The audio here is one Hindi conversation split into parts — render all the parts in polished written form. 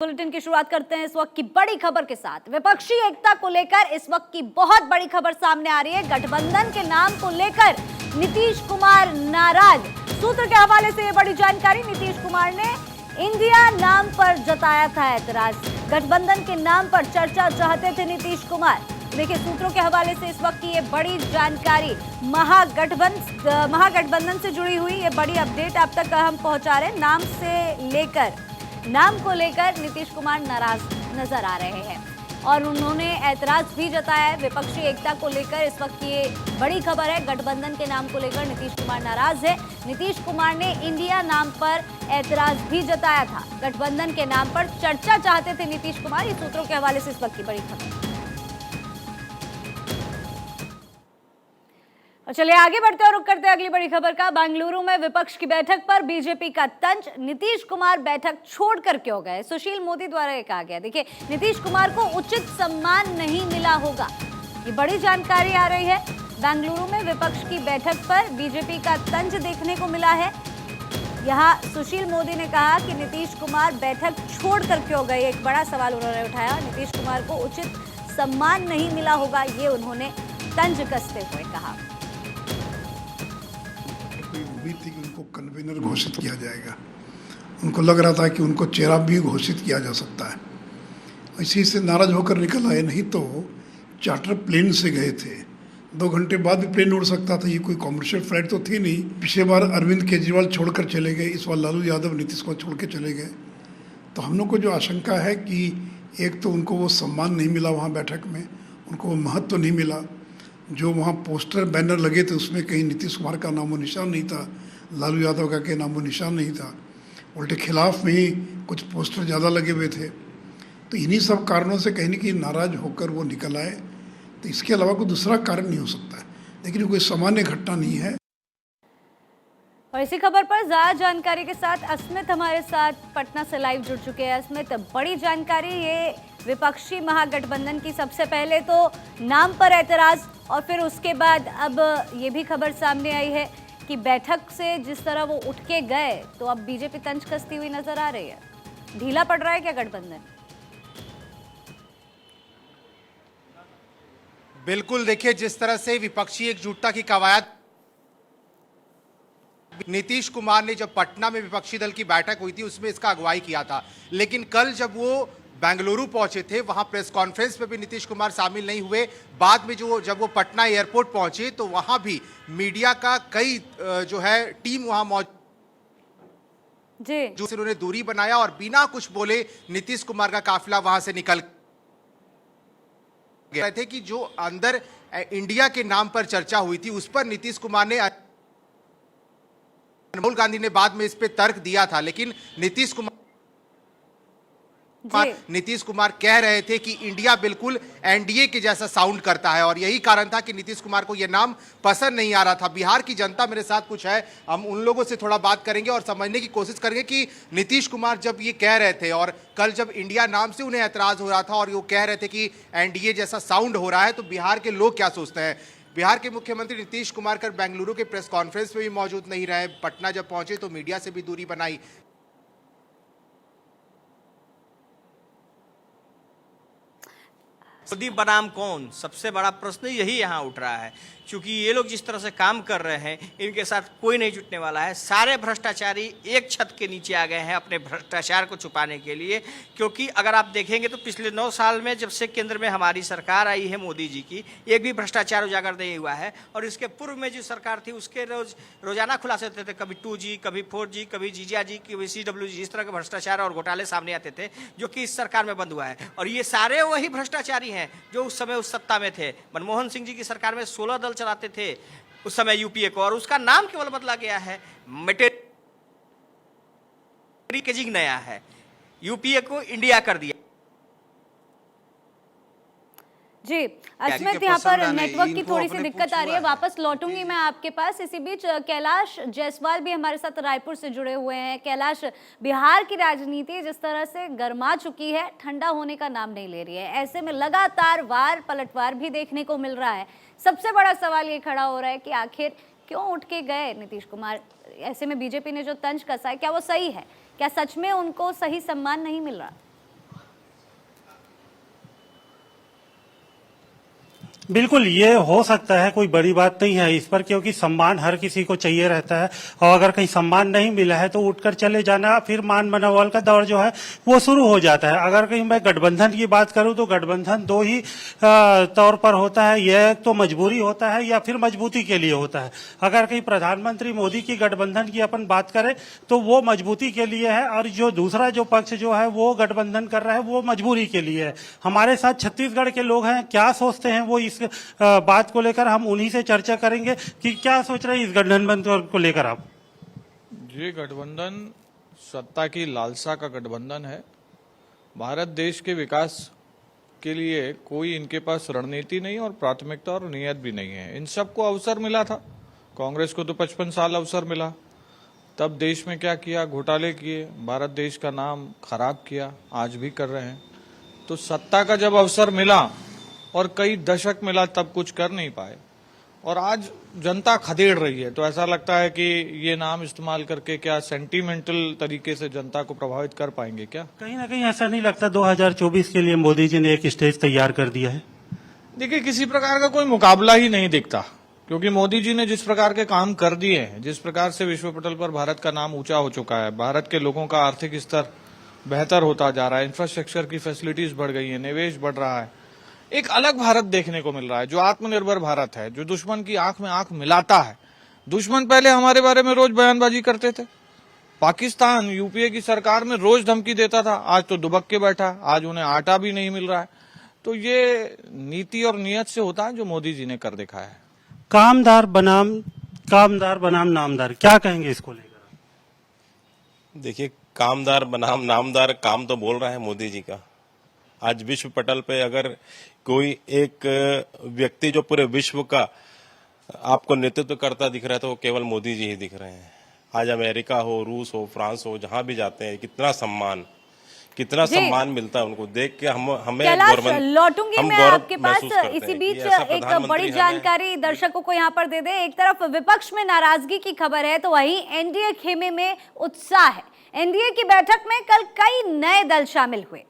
बुलेटिन की शुरुआत करते हैं इस वक्त की बड़ी खबर के साथ। विपक्षी एकता को लेकर इस वक्त की बहुत बड़ी खबर सामने आ रही है। गठबंधन के नाम को लेकर नीतीश कुमार नाराज। सूत्र के हवाले से ये बड़ी जानकारी। नीतीश कुमार ने इंडिया नाम पर जताया था एतराज। गठबंधन के नाम पर चर्चा चाहते थे नीतीश कुमार। देखिए सूत्रों के हवाले से इस वक्त की ये बड़ी जानकारी। महागठबंधन से जुड़ी हुई ये बड़ी अपडेट आप तक हम पहुंचा रहे हैं। नाम को लेकर नीतीश कुमार नाराज नजर आ रहे हैं और उन्होंने ऐतराज भी जताया है। विपक्षी एकता को लेकर इस वक्त ये बड़ी खबर है। गठबंधन के नाम को लेकर नीतीश कुमार नाराज है। नीतीश कुमार ने इंडिया नाम पर ऐतराज भी जताया था। गठबंधन के नाम पर चर्चा चाहते थे नीतीश कुमार। ये सूत्रों के हवाले से इस वक्त की बड़ी खबर। और चलिए आगे बढ़ते और रुक करते हैं अगली बड़ी खबर का। बेंगलुरु में विपक्ष की बैठक पर बीजेपी का तंज। नीतीश कुमार बैठक छोड़कर क्यों गए? सुशील मोदी द्वारा ये कहा गया। देखिए नीतीश कुमार को उचित सम्मान नहीं मिला होगा, ये बड़ी जानकारी आ रही है। बेंगलुरु में विपक्ष की बैठक पर बीजेपी का तंज देखने को मिला है। यहाँ सुशील मोदी ने कहा कि नीतीश कुमार बैठक छोड़कर क्यों गए, एक बड़ा सवाल उन्होंने उठाया। नीतीश कुमार को उचित सम्मान नहीं मिला होगा, ये उन्होंने तंज कसते हुए कहा। उम्मीद थी कि उनको कन्वीनर घोषित किया जाएगा। उनको लग रहा था कि उनको चेहरा भी घोषित किया जा सकता है। इसी से नाराज होकर निकल आए। नहीं तो चार्टर प्लेन से गए थे, 2 घंटे बाद भी प्लेन उड़ सकता था। ये कोई कॉमर्शियल फ्लाइट तो थी नहीं। पिछले बार अरविंद केजरीवाल छोड़कर चले गए, इस बार लालू यादव नीतीश कुमार छोड़ के चले गए। तो हम लोग को जो आशंका है कि एक तो उनको वो सम्मान नहीं मिला वहाँ बैठक में, उनको वो महत्व नहीं मिला। जो वहाँ पोस्टर बैनर लगे थे उसमें कहीं नीतीश कुमार का नामो निशान नहीं था, लालू यादव का कहीं नामो निशान नहीं था। उल्टे खिलाफ में ही कुछ पोस्टर ज़्यादा लगे हुए थे। तो इन्हीं सब कारणों से कहीं न कहीं नाराज होकर वो निकल आए। तो इसके अलावा कोई दूसरा कारण नहीं हो सकता है, लेकिन कोई सामान्य घटना नहीं है। और इसी खबर पर ज्यादा जानकारी के साथ अस्मित हमारे साथ पटना से लाइव जुड़ चुके हैं। अस्मित, बड़ी जानकारी ये विपक्षी महागठबंधन की। सबसे पहले तो नाम पर ऐतराज और फिर उसके बाद अब ये भी खबर सामने आई है कि बैठक से जिस तरह वो उठ के गए तो अब बीजेपी तंज कसती हुई नजर आ रही है। ढीला पड़ रहा है क्या गठबंधन? बिल्कुल, देखिए जिस तरह से विपक्षी एकजुटता की कवायद नीतीश कुमार ने जब पटना में विपक्षी दल की बैठक हुई थी उसमें इसका अगुवाई किया था, लेकिन कल जब वो बेंगलुरु पहुंचे थे वहां प्रेस कॉन्फ्रेंस में भी नीतीश कुमार शामिल नहीं हुए। बाद में जब वो पटना एयरपोर्ट पहुंचे तो वहां भी मीडिया का कई जो है टीम वहां मौजूद जो उन्होंने दूरी बनाया और बिना कुछ बोले नीतीश कुमार का काफिला वहां से निकल गए थे। कि जो अंदर इंडिया के नाम पर चर्चा हुई थी उस पर नीतीश कुमार ने, राहुल गांधी ने बाद में इस पे तर्क दिया था, लेकिन नीतीश कुमार कह रहे थे कि इंडिया बिल्कुल एनडीए के जैसा साउंड करता है और यही कारण था कि नीतीश कुमार को यह नाम पसंद नहीं आ रहा था। बिहार की जनता मेरे साथ कुछ है, हम उन लोगों से थोड़ा बात करेंगे और समझने की कोशिश करेंगे कि नीतीश कुमार जब ये कह रहे थे और कल जब इंडिया नाम से उन्हें ऐतराज हो रहा था और वो कह रहे थे कि एनडीए जैसा साउंड हो रहा है, तो बिहार के लोग क्या सोचते हैं। बिहार के मुख्यमंत्री नीतीश कुमार कल बेंगलुरु के प्रेस कॉन्फ्रेंस में भी मौजूद नहीं रहे। पटना जब पहुंचे तो मीडिया से भी दूरी बनाई। मोदी बनाम कौन, सबसे बड़ा प्रश्न यही यहाँ उठ रहा है। क्योंकि ये लोग जिस तरह से काम कर रहे हैं इनके साथ कोई नहीं जुटने वाला है। सारे भ्रष्टाचारी एक छत के नीचे आ गए हैं अपने भ्रष्टाचार को छुपाने के लिए। क्योंकि अगर आप देखेंगे तो पिछले 9 साल में जब से केंद्र में हमारी सरकार आई है मोदी जी की, एक भी भ्रष्टाचार उजागर नहीं हुआ है। और इसके पूर्व में जो सरकार थी उसके रोजाना खुलासे होते थे, कभी 2G, कभी 4G, कभी जीजाजी, कभी CWG, इस तरह के भ्रष्टाचार और घोटाले सामने आते थे, जो कि इस सरकार में बंद हुआ है। और ये सारे वही भ्रष्टाचारी हैं जो उस समय उस सत्ता में थे। मनमोहन सिंह जी की सरकार में 16 दल चलाते थे उस समय यूपीए को, और उसका नाम केवल बदला गया है, मटेरियल नया है, यूपीए को इंडिया कर दिया। जी अस्मित, यहाँ पर नेटवर्क की थोड़ी सी दिक्कत आ रही है, वापस लौटूंगी मैं आपके पास। इसी बीच कैलाश जायसवाल भी हमारे साथ रायपुर से जुड़े हुए हैं। कैलाश, बिहार की राजनीति जिस तरह से गर्मा चुकी है, ठंडा होने का नाम नहीं ले रही है। ऐसे में लगातार वार पलटवार भी देखने को मिल रहा है। सबसे बड़ा सवाल ये खड़ा हो रहा है कि आखिर क्यों उठ के गए नीतीश कुमार? ऐसे में बीजेपी ने जो तंज कसा है, क्या वो सही है? क्या सच में उनको सही सम्मान नहीं मिल रहा? बिल्कुल, ये हो सकता है, कोई बड़ी बात नहीं है इस पर, क्योंकि सम्मान हर किसी को चाहिए रहता है। और अगर कहीं सम्मान नहीं मिला है तो उठकर चले जाना, फिर मान मनोबल का दौर जो है वो शुरू हो जाता है। अगर कहीं मैं गठबंधन की बात करूं तो गठबंधन दो ही तौर पर होता है, यह तो मजबूरी होता है या फिर मजबूती के लिए होता है। अगर कहीं प्रधानमंत्री मोदी की गठबंधन की अपन बात करें तो वो मजबूती के लिए है, और जो दूसरा जो पक्ष जो है वो गठबंधन कर रहा है वो मजबूरी के लिए है। हमारे साथ छत्तीसगढ़ के लोग हैं, क्या सोचते हैं वो इस बात को लेकर हम उन्हीं से चर्चा करेंगे कि क्या सोच रहे हैं इस गठबंधन को लेकर आप। ये गठबंधन सत्ता की लालसा का गठबंधन है। भारत देश के विकास के लिए कोई इनके पास रणनीति नहीं और प्राथमिकता और नियत भी नहीं है। इन सबको अवसर मिला था, कांग्रेस को तो 55 साल अवसर मिला, तब देश में क्या किया, घोटाले किए, भारत देश का नाम खराब किया, आज भी कर रहे हैं। तो सत्ता का जब अवसर मिला और कई दशक मिला तब कुछ कर नहीं पाए, और आज जनता खदेड़ रही है, तो ऐसा लगता है कि ये नाम इस्तेमाल करके क्या सेंटिमेंटल तरीके से जनता को प्रभावित कर पाएंगे क्या? कहीं ना कहीं ऐसा नहीं लगता 2024 के लिए मोदी जी ने एक स्टेज तैयार कर दिया है? देखिए, किसी प्रकार का कोई मुकाबला ही नहीं दिखता, क्योंकि मोदी जी ने जिस प्रकार के काम कर दिए हैं, जिस प्रकार से विश्व पटल पर भारत का नाम ऊंचा हो चुका है, भारत के लोगों का आर्थिक स्तर बेहतर होता जा रहा है, इंफ्रास्ट्रक्चर की फैसिलिटीज बढ़ गई है, निवेश बढ़ रहा है, एक अलग भारत देखने को मिल रहा है जो आत्मनिर्भर भारत है, जो दुश्मन की आंख में आंख मिलाता है। दुश्मन पहले हमारे बारे में रोज बयानबाजी करते थे, पाकिस्तान यूपीए की सरकार में रोज धमकी देता था, आज तो दुबक के बैठा, आज उन्हें आटा भी नहीं मिल रहा है। तो ये नीति और नियत से होता है जो मोदी जी ने कर दिखाया है। कामदार बनाम नामदार, क्या कहेंगे इसको लेकर? देखिए, कामदार बनाम नामदार, काम तो बोल रहा है मोदी जी का। आज विश्व पटल पे अगर कोई एक व्यक्ति जो पूरे विश्व का आपको नेतृत्व करता दिख रहा है तो वो केवल मोदी जी ही दिख रहे हैं। आज अमेरिका हो, रूस हो, फ्रांस हो, जहां भी जाते हैं कितना सम्मान मिलता है उनको देख के हमें लौटूंगी मैं आपके पास। इसी बीच एक बड़ी जानकारी दर्शकों को यहाँ पर दे दें। एक तरफ विपक्ष में नाराजगी की खबर है तो वहीं एनडीए खेमे में उत्साह है। एनडीए की बैठक में कल कई नए दल शामिल हुए।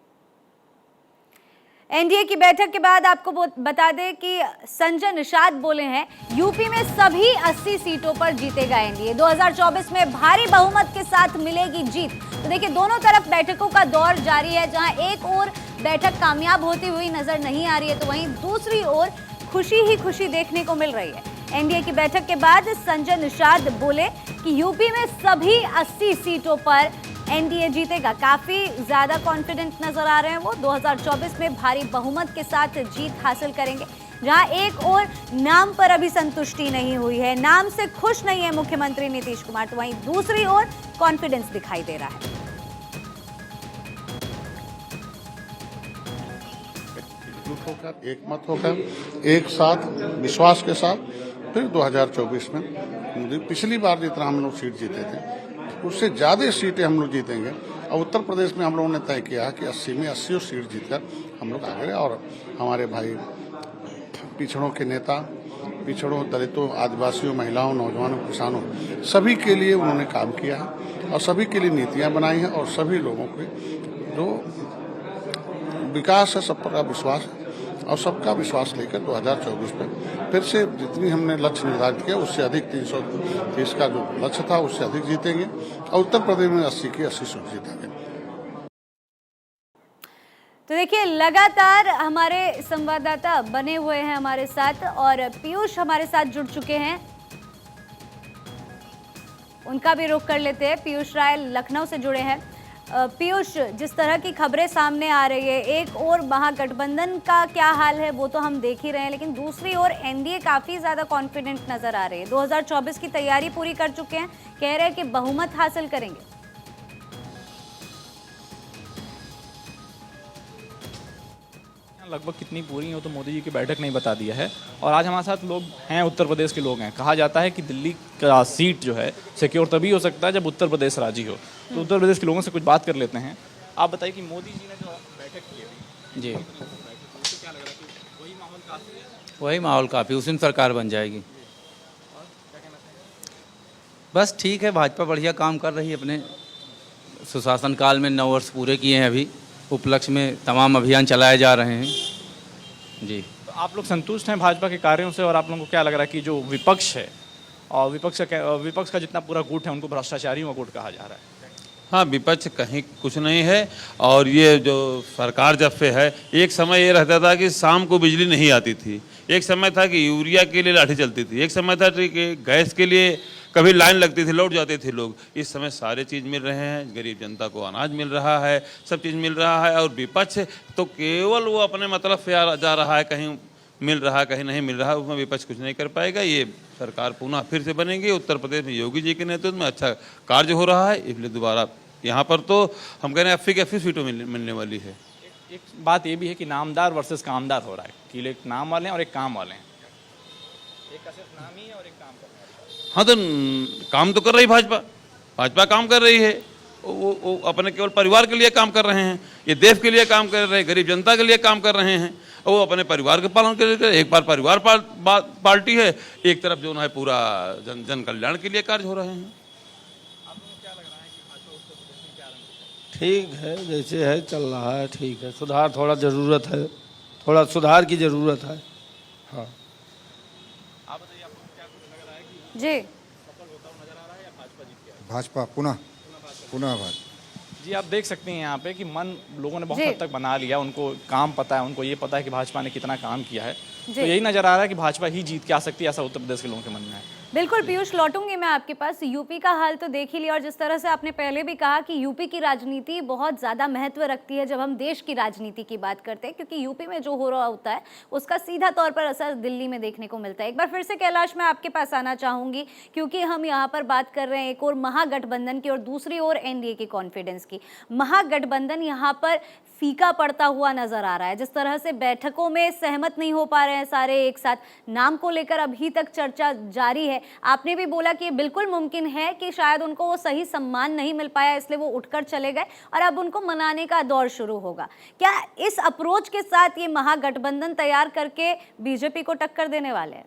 एनडीए की बैठक के बाद आपको बता दें कि संजय निषाद बोले हैं यूपी में सभी 80 सीटों पर जीतेगा एनडीए। 2024 में भारी बहुमत के साथ मिलेगी जीत। तो देखिए, दोनों तरफ बैठकों का दौर जारी है। जहां एक ओर बैठक कामयाब होती हुई नजर नहीं आ रही है तो वहीं दूसरी ओर खुशी ही खुशी देखने को मिल रही है। एनडीए की बैठक के बाद संजय निषाद बोले कि यूपी में सभी 80 सीटों पर एनडीए जीतेगा। काफी ज्यादा कॉन्फिडेंट नजर आ रहे हैं वो। 2024 में भारी बहुमत के साथ जीत हासिल करेंगे। जहां एक और नाम पर अभी संतुष्टि नहीं हुई है, नाम से खुश नहीं है मुख्यमंत्री नीतीश कुमार, तो वहीं दूसरी ओर कॉन्फिडेंस दिखाई दे रहा है। एकजुट होकर, एकमत होकर, एक साथ विश्वास के साथ फिर 2024 में मोदी, पिछली बार जितना हम लोग सीट जीते थे उससे ज्यादा सीटें हम लोग जीतेंगे। और उत्तर प्रदेश में हम लोगों ने तय किया कि 80 में 80 सीट जीतकर हम लोग आगे। और हमारे भाई पिछड़ों के नेता, पिछड़ों, दलितों, आदिवासियों, महिलाओं, नौजवानों, किसानों, सभी के लिए उन्होंने काम किया है और सभी के लिए नीतियां बनाई हैं और सभी लोगों के जो विकास है, सब पर विश्वास है और सबका विश्वास लेकर 2024 में फिर से जितनी हमने लक्ष्य निर्धारित किया उससे अधिक 330 का जो लक्ष्य था उससे अधिक जीतेंगे और उत्तर प्रदेश में 80 की 80 सीट जीतेंगे। तो देखिए, लगातार हमारे संवाददाता बने हुए हैं हमारे साथ और पीयूष हमारे साथ जुड़ चुके हैं, उनका भी रुख कर लेते हैं। पीयूष राय लखनऊ से जुड़े हैं। पीयूष, जिस तरह की खबरें सामने आ रही है, एक और महागठबंधन का क्या हाल है वो तो हम देख ही रहे हैं, लेकिन दूसरी ओर एनडीए काफी ज्यादा कॉन्फिडेंट नजर आ रही है। 2024 की तैयारी पूरी कर चुके हैं, कह रहे हैं कि बहुमत हासिल करेंगे। लगभग कितनी पूरी हो तो मोदी जी की बैठक नहीं बता दिया है। और आज हमारे साथ लोग हैं, उत्तर प्रदेश के लोग हैं। कहा जाता है कि दिल्ली का सीट जो है सिक्योर तभी हो सकता है जब उत्तर प्रदेश राजी हो। तो उत्तर प्रदेश के लोगों से कुछ बात कर लेते हैं। आप बताइए कि मोदी जी ने जो बैठक की है जी, क्या लग रहा है कि वही माहौल काफ़ी है? वही माहौल काफ़ी, उसी में सरकार बन जाएगी। बस ठीक है, भाजपा बढ़िया काम कर रही है। अपने सुशासन काल में 9 वर्ष पूरे किए हैं। अभी उपलक्ष्य में तमाम अभियान चलाए जा रहे हैं जी। तो आप लोग संतुष्ट हैं भाजपा के कार्यों से, और आप लोगों को क्या लग रहा है कि जो विपक्ष है और विपक्ष का जितना पूरा गुट है उनको भ्रष्टाचारियों का गुट कहा जा रहा है? हाँ, विपक्ष कहीं कुछ नहीं है। और ये जो सरकार जब से है, एक समय ये रहता था कि शाम को बिजली नहीं आती थी, एक समय था कि यूरिया के लिए लाठी चलती थी, एक समय था कि गैस के लिए कभी लाइन लगती थी, लौट जाते थे लोग। इस समय सारे चीज़ मिल रहे हैं, गरीब जनता को अनाज मिल रहा है, सब चीज़ मिल रहा है। और विपक्ष तो केवल वो अपने मतलब से जा रहा है, कहीं मिल रहा है कहीं नहीं मिल रहा है, उसमें विपक्ष कुछ नहीं कर पाएगा। ये सरकार पुनः फिर से बनेगी। उत्तर प्रदेश में योगी जी के नेतृत्व में अच्छा कार्य हो रहा है, इसलिए दोबारा यहाँ पर तो हम कह रहे हैं 80 सीटों मिलने वाली है। एक बात ये भी है कि नामदार वर्सेस कामदार हो रहा है कि एक नाम वाले हैं और एक काम वाले हैं, एक का सिर्फ नाम ही है और एक काम करने वाले। हाँ, तो काम तो कर रही भाजपा काम कर रही है। वो अपने केवल परिवार के लिए काम कर रहे हैं, ये देश के लिए काम कर रहे हैं, गरीब जनता के लिए काम कर रहे हैं। और वो अपने परिवार के पालन के लिए, एक बार परिवार पार्टी है, एक तरफ जो है पूरा जन कल्याण के लिए कार्य हो रहे हैं। ठीक है, जैसे है चल रहा है, ठीक है। सुधार थोड़ा ज़रूरत है, थोड़ा सुधार की ज़रूरत है। हाँ, आप बताइए, आपको क्या कुछ लग रहा है कि जी सफल होता हुआ नजर आ रहा है या भाजपा जीत गया? भाजपा पुनः भाजपा। जी, आप देख सकते हैं यहाँ पे कि मन लोगों ने बहुत जी। हद तक बना लिया, उनको काम पता है, उनको ये पता है कि भाजपा ने कितना काम किया है, जी। तो यही नजर आ रहा है कि भाजपा ही जीत के आ सकती है, ऐसा उत्तर प्रदेश के लोगों के मन में है। बिल्कुल पीयूष, लौटूंगी मैं आपके पास। यूपी का हाल तो देख ही लिया, और जिस तरह से आपने पहले भी कहा कि यूपी की राजनीति बहुत ज़्यादा महत्व रखती है जब हम देश की राजनीति की बात करते हैं, क्योंकि यूपी में जो हो रहा होता है उसका सीधा तौर पर असर दिल्ली में देखने को मिलता है। एक बार फिर से कैलाश, मैं आपके पास आना चाहूँगी, क्योंकि हम यहाँ पर बात कर रहे हैं एक और महागठबंधन की और दूसरी ओर एनडीए की कॉन्फिडेंस की। महागठबंधन यहाँ पर फीका पड़ता हुआ नजर आ रहा है। जिस तरह से बैठकों में सहमत नहीं हो पा रहे हैं सारे एक साथ, नाम को लेकर अभी तक चर्चा जारी है। आपने भी बोला कि ये बिल्कुल मुमकिन है कि शायद उनको वो सही सम्मान नहीं मिल पाया, इसलिए वो उठकर चले गए और अब उनको मनाने का दौर शुरू होगा। क्या इस अप्रोच के साथ ये महागठबंधन तैयार करके बीजेपी को टक्कर देने वाले हैं?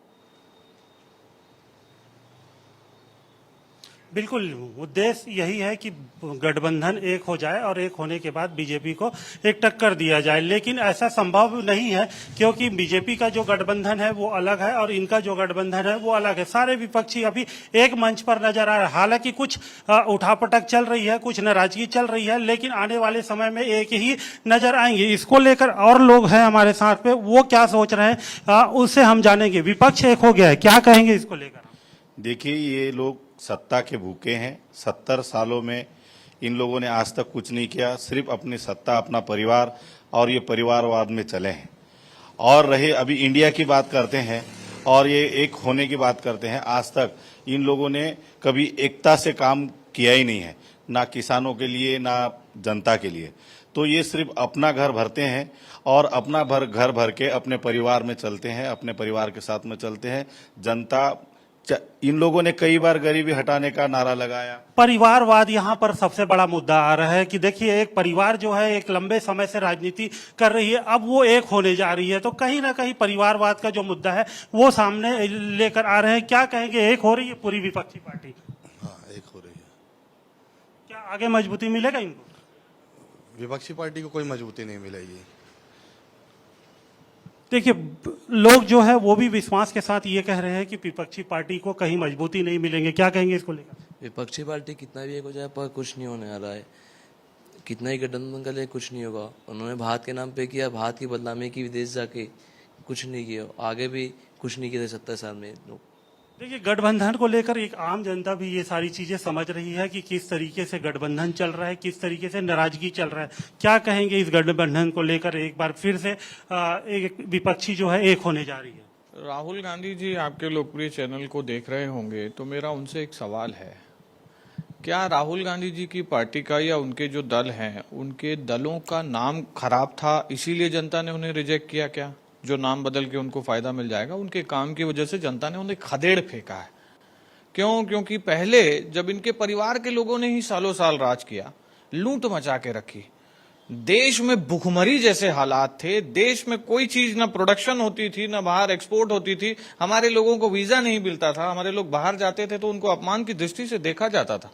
बिल्कुल, उद्देश्य यही है कि गठबंधन एक हो जाए और एक होने के बाद बीजेपी को एक टक्कर दिया जाए। लेकिन ऐसा संभव नहीं है, क्योंकि बीजेपी का जो गठबंधन है वो अलग है और इनका जो गठबंधन है वो अलग है। सारे विपक्षी अभी एक मंच पर नजर आ रहे हैं। हालांकि कुछ उठापटक चल रही है, कुछ नाराजगी चल रही है, लेकिन आने वाले समय में एक ही नजर आएंगे। इसको लेकर और लोग हैं हमारे साथ पे, वो क्या सोच रहे हैं उससे हम जानेंगे। विपक्ष एक हो गया है, क्या कहेंगे इसको लेकर? देखिए, ये लोग सत्ता के भूखे हैं। 70 सालों में इन लोगों ने आज तक कुछ नहीं किया, सिर्फ अपनी सत्ता, अपना परिवार और ये परिवारवाद में चले हैं। और रहे अभी इंडिया की बात करते हैं और ये एक होने की बात करते हैं, आज तक इन लोगों ने कभी एकता से काम किया ही नहीं है, ना किसानों के लिए ना जनता के लिए। तो ये सिर्फ अपना घर भरते हैं और अपना घर भर के अपने परिवार में चलते हैं, अपने परिवार के साथ में चलते हैं। जनता, इन लोगों ने कई बार गरीबी हटाने का नारा लगाया। परिवारवाद यहाँ पर सबसे बड़ा मुद्दा आ रहा है कि देखिए, एक परिवार जो है एक लंबे समय से राजनीति कर रही है, अब वो एक होने जा रही है, तो कहीं ना कहीं परिवारवाद का जो मुद्दा है वो सामने लेकर आ रहे हैं। क्या कहेंगे, एक हो रही है पूरी विपक्षी पार्टी? हाँ, एक हो रही है। क्या आगे मजबूती मिलेगा इनको? विपक्षी पार्टी को कोई मजबूती नहीं मिलेगी। देखिए, लोग जो है वो भी विश्वास के साथ ये कह रहे हैं कि विपक्षी पार्टी को कहीं मजबूती नहीं मिलेंगे। क्या कहेंगे इसको लेकर? विपक्षी पार्टी कितना भी एक हो जाए पर कुछ नहीं होने वाला है, कितना ही गठबंधन कर ले कुछ नहीं होगा। उन्होंने भारत के नाम पे किया, भारत की बदनामी की, विदेश जाके कुछ नहीं किया, आगे भी कुछ नहीं किया 70 साल में लोग। देखिए, गठबंधन को लेकर एक आम जनता भी ये सारी चीजें समझ रही है कि किस तरीके से गठबंधन चल रहा है, किस तरीके से नाराजगी चल रहा है। क्या कहेंगे इस गठबंधन को लेकर? एक बार फिर से एक विपक्षी जो है एक होने जा रही है। राहुल गांधी जी आपके लोकप्रिय चैनल को देख रहे होंगे, तो मेरा उनसे एक सवाल है, क्या राहुल गांधी जी की पार्टी का या उनके जो दल हैं, उनके दलों का नाम खराब था इसीलिए जनता ने उन्हें रिजेक्ट किया? क्या जो नाम बदल के उनको फायदा मिल जाएगा, उनके काम की वजह से जनता ने उन्हें खदेड़ फेंका है? क्यों? क्योंकि पहले जब इनके परिवार के लोगों ने ही सालों साल राज किया, लूट मचा के रखी, देश में भुखमरी जैसे हालात थे, देश में कोई चीज ना प्रोडक्शन होती थी ना बाहर एक्सपोर्ट होती थी, हमारे लोगों को वीजा नहीं मिलता था, हमारे लोग बाहर जाते थे तो उनको अपमान की दृष्टि से देखा जाता था।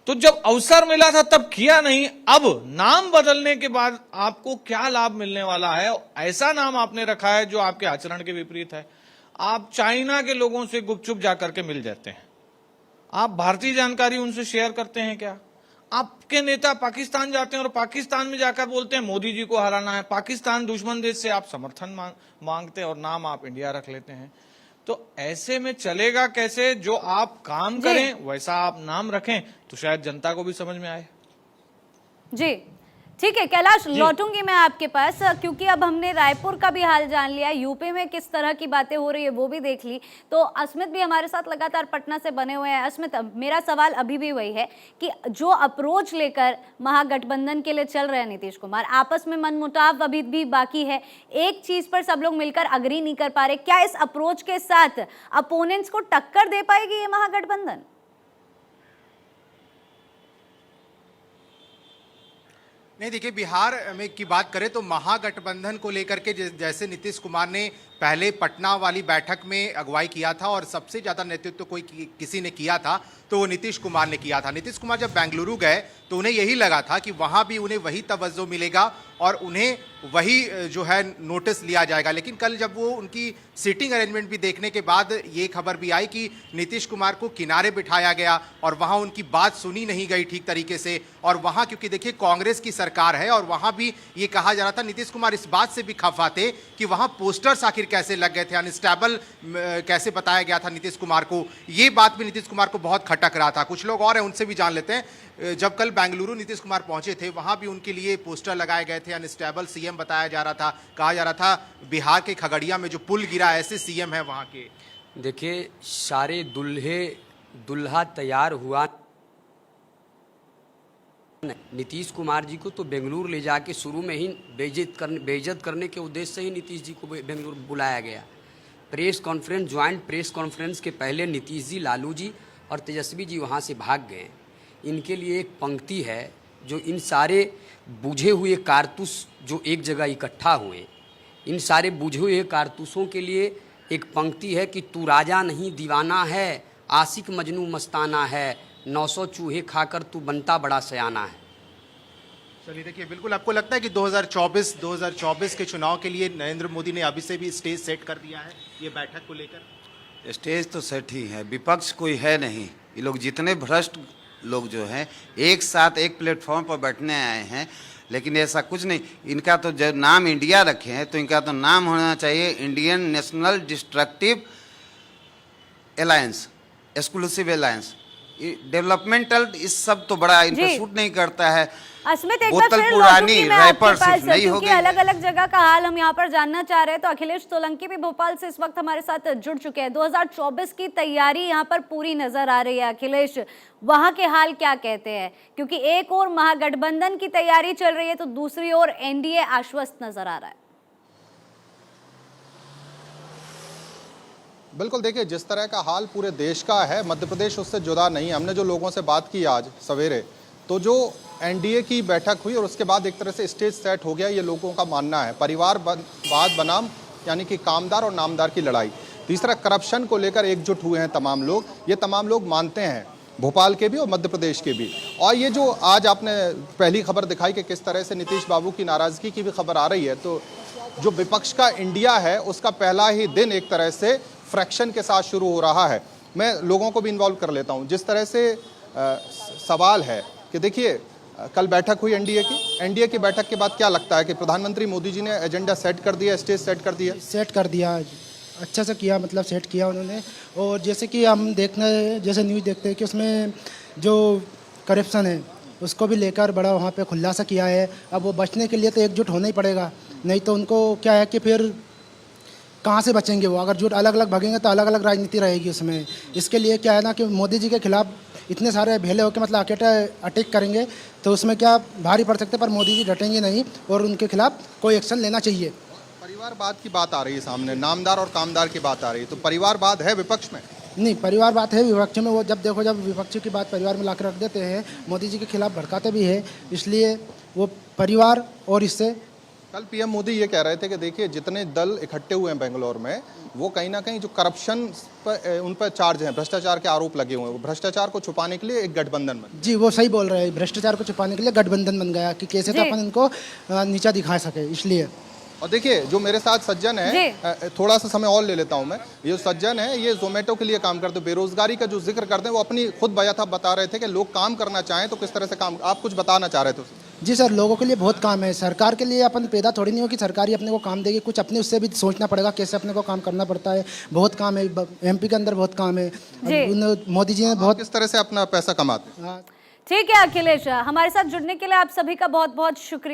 तो जब अवसर मिला था तब किया नहीं, अब नाम बदलने के बाद आपको क्या लाभ मिलने वाला है? ऐसा नाम आपने रखा है जो आपके आचरण के विपरीत है। आप चाइना के लोगों से गुपचुप जाकर के मिल जाते हैं, आप भारतीय जानकारी उनसे शेयर करते हैं क्या? आपके नेता पाकिस्तान जाते हैं और पाकिस्तान में जाकर बोलते हैं मोदी जी को हराना है। पाकिस्तान दुश्मन देश से आप समर्थन मांगते हैं और नाम आप इंडिया रख लेते हैं। तो ऐसे में चलेगा कैसे? जो आप काम करें वैसा आप नाम रखें तो शायद जनता को भी समझ में आए। जी ठीक है कैलाश, लौटूंगी मैं आपके पास, क्योंकि अब हमने रायपुर का भी हाल जान लिया, यूपी में किस तरह की बातें हो रही है वो भी देख ली। तो अस्मित भी हमारे साथ लगातार पटना से बने हुए हैं। अस्मित, मेरा सवाल अभी भी वही है कि जो अप्रोच लेकर महागठबंधन के लिए चल रहे हैं नीतीश कुमार, आपस में मनमुटाव अभी भी बाकी है, एक चीज पर सब लोग मिलकर अग्री नहीं कर पा रहे, क्या इस अप्रोच के साथ अपोनेंट्स को टक्कर दे पाएगी ये महागठबंधन? नहीं देखिए, बिहार में की बात करें तो महागठबंधन को लेकर के जैसे नीतीश कुमार ने पहले पटना वाली बैठक में अगुवाई किया था और सबसे ज़्यादा नेतृत्व कोई किसी ने किया था तो वो नीतीश कुमार ने किया था। नीतीश कुमार जब बेंगलुरु गए तो उन्हें यही लगा था कि वहाँ भी उन्हें वही तवज्जो मिलेगा और उन्हें वही जो है नोटिस लिया जाएगा। लेकिन कल जब वो उनकी सीटिंग अरेंजमेंट भी देखने के बाद ये खबर भी आई कि नीतीश कुमार को किनारे बिठाया गया और वहाँ उनकी बात सुनी नहीं गई ठीक तरीके से। और वहाँ क्योंकि देखिए कांग्रेस की सरकार है और वहाँ भी ये कहा जा रहा था, नीतीश कुमार इस बात से भी खफा थे कि वहाँ पोस्टर्स आखिर कैसे लग गए थे, अनस्टेबल कैसे बताया गया था नीतीश कुमार को। ये बात भी नीतीश कुमार को बहुत खटक रहा था। कुछ लोग और हैं, उनसे भी जान लेते हैं। जब कल बेंगलुरु नीतीश कुमार पहुंचे थे वहां भी उनके लिए पोस्टर लगाए गए थे, अनस्टेबल सीएम बताया जा रहा था, कहा जा रहा था बिहार के खगड़िया में जो पुल गिरा ऐसे सीएम है वहां के। देखिए, सारे दुल्हा तैयार हुआ, नीतीश कुमार जी को तो बेंगलुरु ले जाके शुरू में ही बेइज्जत करने के उद्देश्य से ही नीतीश जी को बेंगलुरु बुलाया गया। Press conference, joint press conference के पहले नीतीश जी, लालू जी और तेजस्वी जी वहाँ से भाग गए। इनके लिए एक पंक्ति है, जो इन सारे बुझे हुए कारतूस जो एक जगह इकट्ठा हुए, इन सारे बुझे हुए कारतूसों के लिए एक पंक्ति है कि तू राजा नहीं दीवाना है, आशिक मजनू मस्ताना है, 900 चूहे खाकर तू बनता बड़ा सयाना है। चलिए देखिए, बिल्कुल आपको लगता है कि 2024 के चुनाव के लिए नरेंद्र मोदी ने अभी से भी स्टेज सेट कर दिया है ये बैठक को लेकर? स्टेज तो सेट ही है, विपक्ष कोई है नहीं। ये लोग जितने भ्रष्ट लोग जो हैं एक साथ एक प्लेटफॉर्म पर बैठने आए हैं, लेकिन ऐसा कुछ नहीं। इनका तो जब नाम इंडिया रखे हैं तो इनका तो नाम होना चाहिए Indian national destructive alliance, exclusive alliance. Developmental इस सब तो बड़ा इन पर सूट नहीं करता है। अस्मित, एक बार फिर लौटूंगी मैं आपके पास, क्योंकि अलग अलग जगह का हाल हम यहाँ पर जानना चाह रहे हैं। तो अखिलेश सोलंकी भी भोपाल से इस वक्त हमारे साथ जुड़ चुके हैं। 2024 की तैयारी यहाँ पर पूरी नजर आ रही है। अखिलेश, वहाँ के हाल क्या कहते हैं? क्योंकि एक और महागठबंधन की तैयारी चल रही है तो दूसरी ओर एनडीए आश्वस्त नजर आ रहा है। बिल्कुल, देखिए जिस तरह का हाल पूरे देश का है, मध्य प्रदेश उससे जुदा नहीं है। हमने जो लोगों से बात की आज सवेरे, तो जो एनडीए की बैठक हुई और उसके बाद एक तरह से स्टेज सेट हो गया, ये लोगों का मानना है। परिवारवाद बनाम यानी कि कामदार और नामदार की लड़ाई। तीसरा, करप्शन को लेकर एकजुट हुए हैं तमाम लोग, ये तमाम लोग मानते हैं, भोपाल के भी और मध्य प्रदेश के भी। और ये जो आज आपने पहली खबर दिखाई कि किस तरह से नीतीश बाबू की नाराजगी की भी खबर आ रही है, तो जो विपक्ष का इंडिया है उसका पहला ही दिन एक तरह से फ्रैक्शन के साथ शुरू हो रहा है। मैं लोगों को भी इन्वॉल्व कर लेता हूं। जिस तरह से सवाल है कि देखिए कल बैठक हुई एनडीए की बैठक के बाद क्या लगता है कि प्रधानमंत्री मोदी जी ने एजेंडा सेट कर दिया, स्टेज सेट कर दिया? सेट कर दिया, अच्छा से किया, मतलब सेट किया उन्होंने। और जैसे कि हम जैसे न्यूज़ देखते हैं कि उसमें जो करप्शन है उसको भी लेकर बड़ा वहाँ पे खुलासा किया है। अब वो बचने के लिए तो एकजुट होना ही पड़ेगा, नहीं तो उनको क्या है कि फिर कहाँ से बचेंगे वो? अगर जुट अलग अलग भागेंगे तो अलग अलग राजनीति रहेगी उसमें। इसके लिए क्या है ना कि मोदी जी के खिलाफ इतने सारे भेले होकर मतलब अकेले अटैक करेंगे तो उसमें क्या भारी पड़ सकते, पर मोदी जी डटेंगे नहीं और उनके खिलाफ कोई एक्शन लेना चाहिए। परिवारवाद की बात आ रही है सामने, नामदार और कामदार की बात आ रही है, तो परिवारवाद है विपक्ष में? नहीं, परिवारवाद है विपक्ष में। वो जब देखो, जब विपक्ष की बात परिवार में लाकर रख देते हैं, मोदी जी के खिलाफ भड़काते भी है, इसलिए वो परिवार और इससे कल पीएम मोदी ये कह रहे थे कि देखिए जितने दल इकट्ठे हुए हैं बेंगलोर में, वो कहीं ना कहीं जो करप्शन पर उन पर चार्ज हैं, भ्रष्टाचार के आरोप लगे हुए हैं, वो भ्रष्टाचार को छुपाने के लिए एक गठबंधन बन। जी वो सही बोल रहे हैं, भ्रष्टाचार को छुपाने के लिए गठबंधन बन गया कि कैसे तो अपन इनको नीचा दिखा सके, इसलिए। और देखिए जो मेरे साथ सज्जन है, थोड़ा सा समय और ले लेता हूं मैं, ये सज्जन है ये जोमेटो के लिए काम करते हैं, बेरोजगारी का जो जिक्र करते हैं वो अपनी खुद बयाथा बता रहे थे कि लोग काम करना चाहें तो किस तरह से काम, आप कुछ बताना चाह रहे थे। जी सर, लोगों के लिए बहुत काम है, सरकार के लिए अपन पैदा थोड़ी नहीं हो कि सरकार ही अपने को काम देगी, कुछ अपने उससे भी सोचना पड़ेगा कैसे अपने को काम करना पड़ता है, बहुत काम है, एमपी के अंदर बहुत काम है, मोदी जी ने बहुत किस तरह से अपना पैसा कमाते हैं। ठीक है अखिलेश, हमारे साथ जुड़ने के लिए आप सभी का बहुत बहुत शुक्रिया।